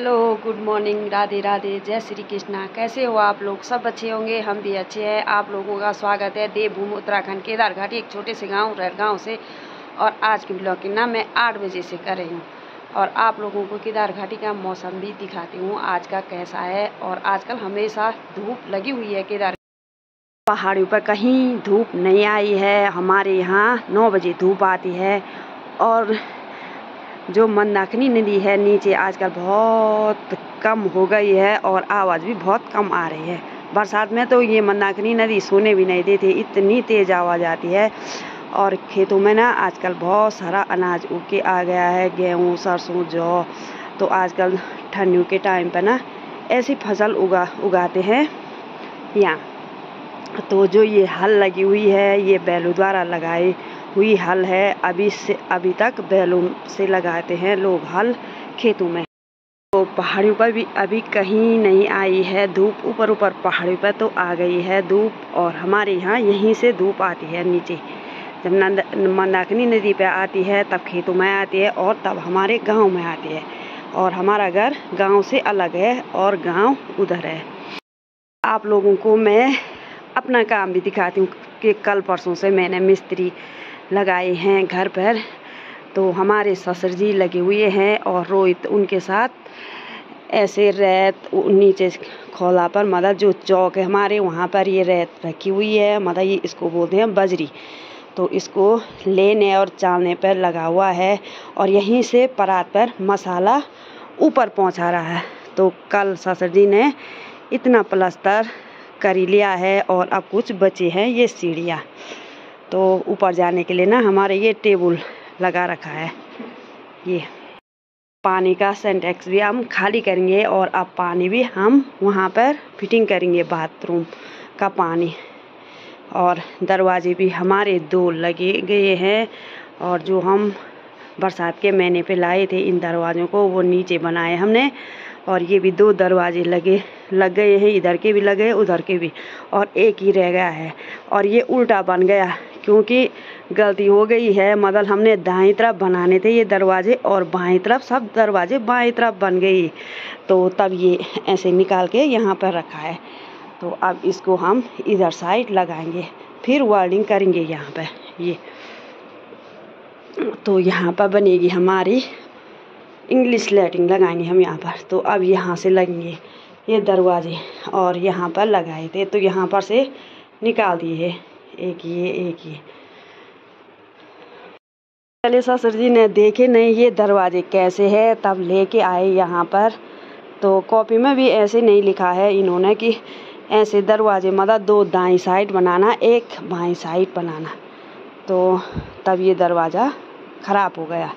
Hello, good morning, Radhe Radhe, जय श्री कृष्णा। कैसे हो आप लोग? सब अच्छे होंगे, हम भी अच्छे हैं। आप लोगों का स्वागत है देवभूमि उत्तराखंड केदार घाटी, एक छोटे से गांव से। और आज की ब्लॉगिंग ना मैं 8 बजे से कर रही हूँ और आप लोगों को केदार घाटी का मौसम भी दिखाती हूँ आज का कैसा है। और आजकल हमेशा धूप लगी हुई है केदार पहाड़ियों पर, कहीं धूप नहीं आई है। हमारे यहाँ 9 बजे धूप आती है। और जो मंदाकिनी नदी है नीचे आजकल बहुत कम हो गई है और आवाज़ भी बहुत कम आ रही है। बरसात में तो ये मंदाकिनी नदी सोने भी नहीं देती, इतनी तेज़ आवाज़ आती है। और खेतों में ना आजकल बहुत सारा अनाज उग के आ गया है, गेहूँ, सरसों, जौ। तो आजकल ठंडियों के टाइम पर ना ऐसी फसल उगाते हैं यहाँ। तो जो ये हल लगी हुई है, ये बैलों द्वारा लगाई हुई हल है। अभी तक बैलों से लगाते हैं लोग हल खेतों में। तो पहाड़ियों पर भी अभी कहीं नहीं आई है धूप। ऊपर पहाड़ियों पर तो आ गई है धूप। और हमारे यहाँ यहीं से धूप आती है नीचे। जब मंदाकिनी नदी पे आती है तब खेतों में आती है और तब हमारे गांव में आती है। और हमारा घर गांव से अलग है और गांव उधर है। आप लोगों को मैं अपना काम भी दिखाती हूँ कि कल परसों से मैंने मिस्त्री लगाए हैं घर पर। तो हमारे ससुर जी लगे हुए हैं और रोहित उनके साथ ऐसे रेत नीचे खोला पर, मतलब जो चौक है हमारे वहाँ पर ये रेत रखी हुई है, मतलब ये इसको बोलते हैं बजरी। तो इसको लेने और चालने पर लगा हुआ है और यहीं से परात पर मसाला ऊपर पहुँचा रहा है। तो कल ससुर जी ने इतना प्लास्टर कर लिया है और अब कुछ बचे हैं ये सीढ़ियाँ। तो ऊपर जाने के लिए ना हमारे ये टेबल लगा रखा है। ये पानी का सिंटेक्स भी हम खाली करेंगे और अब पानी भी हम वहाँ पर फिटिंग करेंगे, बाथरूम का पानी। और दरवाजे भी हमारे 2 लगे गए हैं। और जो हम बरसात के महीने पे लाए थे इन दरवाज़ों को, वो नीचे बनाए हमने। और ये भी 2 दरवाजे लग गए हैं, इधर के भी लगे उधर के भी, और एक ही रह गया है। और ये उल्टा बन गया क्योंकि गलती हो गई है, मतलब हमने दाईं तरफ बनाने थे ये दरवाजे और बाईं तरफ, सब दरवाजे बाईं तरफ बन गई। तो तब ये ऐसे निकाल के यहाँ पर रखा है। तो अब इसको हम इधर साइड लगाएंगे, फिर वायरिंग करेंगे यहाँ पर ये। तो यहाँ पर बनेगी हमारी इंग्लिश लैट्रिन, लगाएंगे हम यहाँ पर। तो अब यहाँ से लगेंगे ये दरवाजे और यहाँ पर लगाए थे तो यहाँ पर से निकाल दिए, एक ये। पहले ससुर जी ने देखे नहीं ये दरवाजे कैसे है, तब लेके आए यहाँ पर। तो कॉपी में भी ऐसे नहीं लिखा है इन्होंने कि ऐसे दरवाजे, मतलब 2 दाईं साइड बनाना, एक बाईं साइड बनाना। तो तब ये दरवाज़ा ख़राब हो गया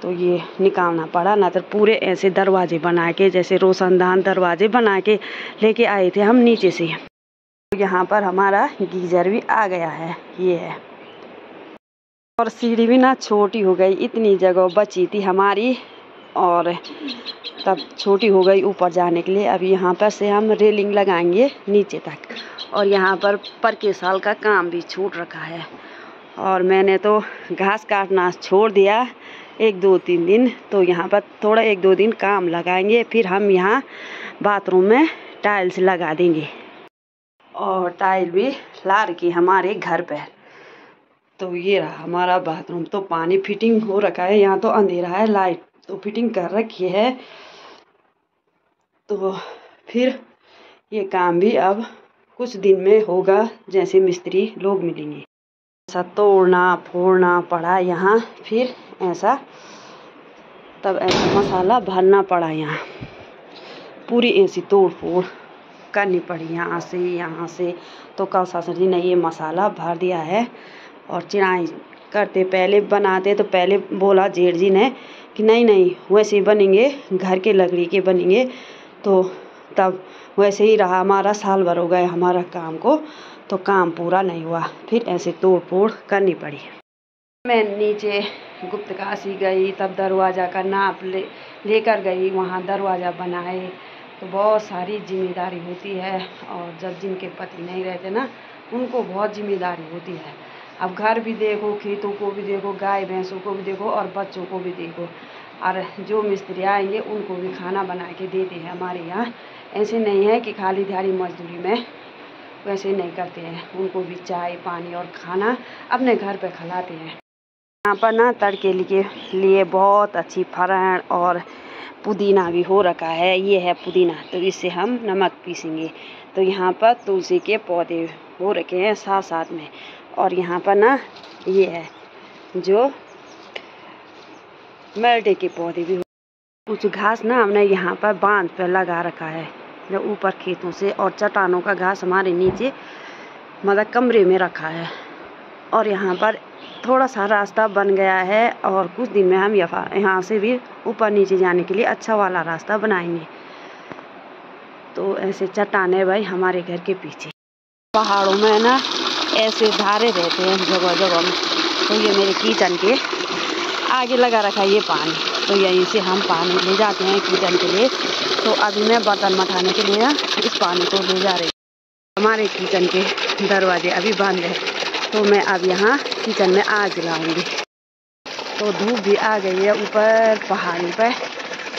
तो ये निकालना पड़ा, ना तो पूरे ऐसे दरवाजे बना के, जैसे रोशनदान दरवाजे बना के लेके आए थे हम नीचे से। यहाँ पर हमारा गीजर भी आ गया है, ये है। और सीढ़ी भी ना छोटी हो गई, इतनी जगह बची थी हमारी और तब छोटी हो गई ऊपर जाने के लिए। अब यहाँ पर से हम रेलिंग लगाएंगे नीचे तक। और यहाँ पर के साल का काम भी छूट रखा है। और मैंने तो घास काटना छोड़ दिया 1-2-3 दिन। तो यहाँ पर थोड़ा 1-2 दिन काम लगाएंगे, फिर हम यहाँ बाथरूम में टाइल्स लगा देंगे। और टाइल भी ला रखी हमारे घर पे। तो ये रहा हमारा बाथरूम। तो पानी फिटिंग हो रखा है, यहाँ तो अंधेरा है, लाइट तो फिटिंग कर रखी है। तो फिर ये काम भी अब कुछ दिन में होगा, जैसे मिस्त्री लोग मिलेंगे। ऐसा तोड़ना फोड़ना पड़ा यहाँ, फिर ऐसा तब ऐसा मसाला भरना पड़ा यहाँ, पूरी ऐसी तोड़ फोड़ करनी पड़ी यहाँ से। तो कल ससुर जी ने ये मसाला भर दिया है। और चिनाई करते पहले बनाते तो पहले बोला जेठ जी ने कि नहीं वैसे ही बनेंगे, घर के लकड़ी के बनेंगे। तो तब वैसे ही रहा, हमारा साल भर हो गए हमारा काम को, तो काम पूरा नहीं हुआ, फिर ऐसे तोड़ फोड़ करनी पड़ी। मैं नीचे गुप्तकाशी गई, तब दरवाज़ा का नाप लेकर गई, वहाँ दरवाज़ा बनाए। तो बहुत सारी जिम्मेदारी होती है। और जब जिनके पति नहीं रहते ना, उनको बहुत जिम्मेदारी होती है। अब घर भी देखो, खेतों को भी देखो, गाय भैंसों को भी देखो और बच्चों को भी देखो। और जो मिस्त्री आएंगे उनको भी खाना बना के देते हैं हमारे यहाँ। ऐसे नहीं है कि खाली दिहाड़ी मजदूरी में, वैसे नहीं करते हैं, उनको भी चाय पानी और खाना अपने घर पे खिलाते हैं। यहाँ पर ना तड़के लिए बहुत अच्छी फरण और पुदीना भी हो रखा है। ये है पुदीना, तो इससे हम नमक पीसेंगे। तो यहाँ पर तुलसी के पौधे हो रखे हैं साथ साथ में, और यहाँ पर ना ये है जो मरडे के पौधे भी। कुछ घास ना हमने यहाँ पर बांध पर लगा रखा है, जो ऊपर खेतों से, और चट्टानों का घास हमारे नीचे मतलब कमरे में रखा है। और यहाँ पर थोड़ा सा रास्ता बन गया है, और कुछ दिन में हम यहाँ से भी ऊपर नीचे जाने के लिए अच्छा वाला रास्ता बनाएंगे। तो ऐसे चट्टाने भाई हमारे घर के पीछे। पहाड़ों में ना ऐसे धारे रहते हैं जगह जगह में। तो ये मेरे किचन के आगे लगा रखा है ये पानी, तो यहीं से हम पानी ले जाते हैं किचन के लिए। तो अभी मैं बर्तन मठाने के लिए इस पानी को ले जा रही हूँ। हमारे किचन के दरवाजे अभी बंद है, तो मैं अब यहाँ किचन में आग जलाऊंगी। तो धूप भी आ गई है ऊपर पहाड़ी पर,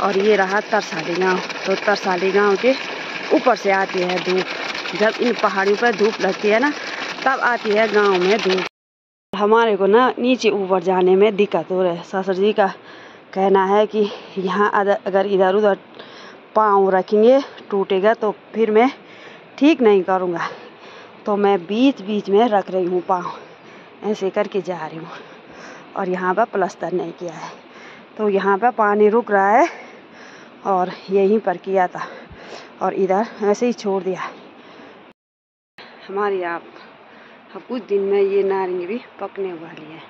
और ये रहा तरसाली गांव। तो तरसाली गांव के ऊपर से आती है धूप। जब इन पहाड़ियों पर धूप लगती है ना, तब आती है गांव में धूप। हमारे को ना नीचे ऊपर जाने में दिक्कत हो रही है। ससुर जी का कहना है कि यहाँ अगर इधर उधर पाँव रखेंगे टूटेगा, तो फिर मैं ठीक नहीं करूँगा। तो मैं बीच बीच में रख रही हूँ पाँव, ऐसे करके जा रही हूँ। और यहाँ पर प्लास्टर नहीं किया है, तो यहाँ पर पानी रुक रहा है, और यहीं पर किया था और इधर ऐसे ही छोड़ दिया। हमारे यहाँ कुछ दिन में ये नारंगी भी पकने वाली है।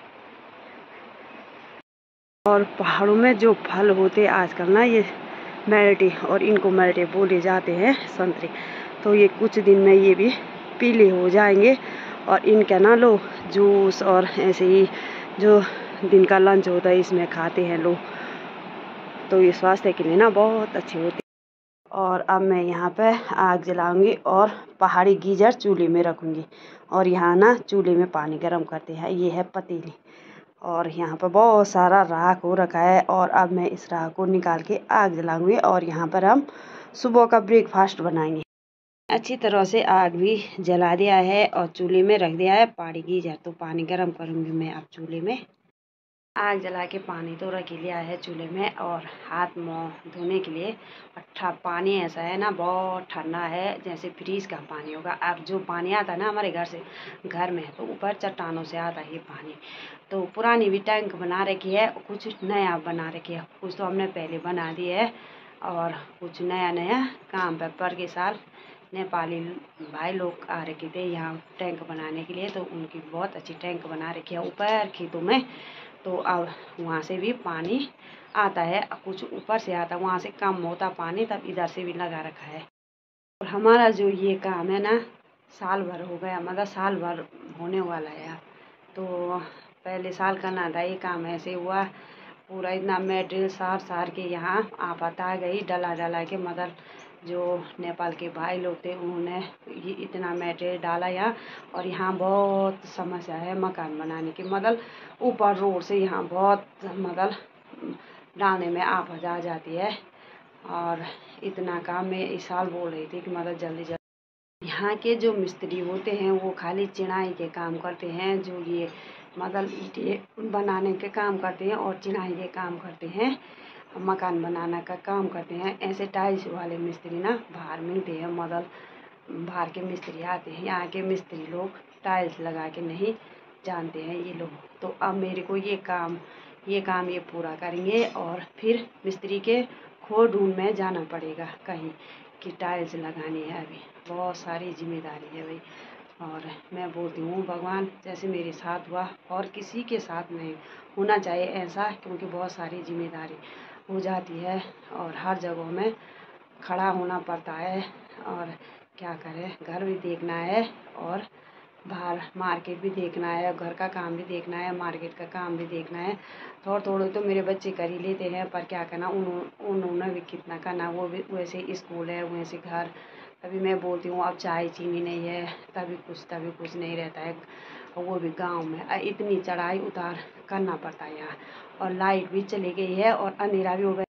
और पहाड़ों में जो फल होते आजकल ना, ये मैल्टे, और इनको मैल्टे बोले जाते हैं, संतरे। तो ये कुछ दिन में ये भी पीले हो जाएंगे, और इनका ना लो जूस और ऐसे ही जो दिन का लंच होता है इसमें खाते हैं लोग। तो ये स्वास्थ्य के लिए ना बहुत अच्छे होते हैं। और अब मैं यहाँ पे आग जलाऊंगी और पहाड़ी गीजर चूल्हे में रखूँगी। और यहाँ ना चूल्हे में पानी गर्म करते हैं, ये है पतीली। और यहाँ पर बहुत सारा राख हो रखा है, और अब मैं इस राख को निकाल के आग जलाऊंगी, और यहाँ पर हम सुबह का ब्रेकफास्ट बनाएंगे। अच्छी तरह से आग भी जला दिया है और चूल्हे में रख दिया है पहाड़ी गीजर। तो पानी गर्म करूँगी मैं अब चूल्हे में। आग जला के पानी तो रख लिया है चूल्हे में, और हाथ मुँह धोने के लिए पानी ऐसा है ना, बहुत ठंडा है, जैसे फ्रीज का पानी होगा। अब जो पानी आता है ना हमारे घर में, तो ऊपर चट्टानों से आता है ये पानी। तो पुरानी भी टैंक बना रखी है, कुछ नया बना रखी है। कुछ तो हमने पहले बना दी है, और कुछ नया नया काम पर के साल नेपाली भाई लोग आ रखे थे यहाँ टैंक बनाने के लिए। तो उनकी बहुत अच्छी टैंक बना रखी है ऊपर खेतों में। तो अब वहाँ से भी पानी आता है, कुछ ऊपर से आता, वहाँ से कम होता पानी, तब इधर से भी लगा रखा है। और हमारा जो ये काम है ना, साल भर हो गया, मतलब साल भर होने वाला है। तो पहले साल करना था ये काम, ऐसे हुआ पूरा इतना मेटेरियल सार के यहाँ आफत आ गई, डला के, मतलब जो नेपाल के भाई लोग थे उन्होंने ये इतना मेटेरियल डाला यहाँ। और यहाँ बहुत समस्या है मकान बनाने की, मतलब ऊपर रोड से यहाँ बहुत मतलब डालने में आफत आ जाती है। और इतना काम मैं इस साल बोल रही थी कि मतलब जल्दी यहाँ के जो मिस्त्री होते हैं वो खाली चिनाई के काम करते हैं, जो ये मतलब ईंटें बनाने के काम करते हैं और चिनाई के काम करते हैं, मकान बनाना का काम करते हैं। ऐसे टाइल्स वाले मिस्त्री ना बाहर मिलते हैं, मतलब बाहर के मिस्त्री आते हैं, यहाँ के मिस्त्री लोग टाइल्स लगा के नहीं जानते हैं ये लोग। तो अब मेरे को ये काम ये पूरा करेंगे, और फिर मिस्त्री के खोज ढूंढ में जाना पड़ेगा कहीं कि टाइल्स लगानी है। अभी बहुत सारी जिम्मेदारी है भाई, और मैं बोलती हूँ भगवान जैसे मेरे साथ हुआ और किसी के साथ नहीं होना चाहिए ऐसा, क्योंकि बहुत सारी जिम्मेदारी हो जाती है और हर जगह में खड़ा होना पड़ता है। और क्या करें, घर भी देखना है और बाहर मार्केट भी देखना है, घर का काम भी देखना है, मार्केट का काम भी देखना है। थोड़े तो मेरे बच्चे कर ही लेते हैं, पर क्या करना, उन्होंने भी कितना करना, वो भी वैसे स्कूल है वैसे घर। अभी मैं बोलती हूँ अब चाय चीनी नहीं है, तभी कुछ नहीं रहता है। और वो भी गांव में। इतनी चढ़ाई उतार करना पड़ता है यहाँ, और लाइट भी चली गई है और अंधेरा भी हो गया।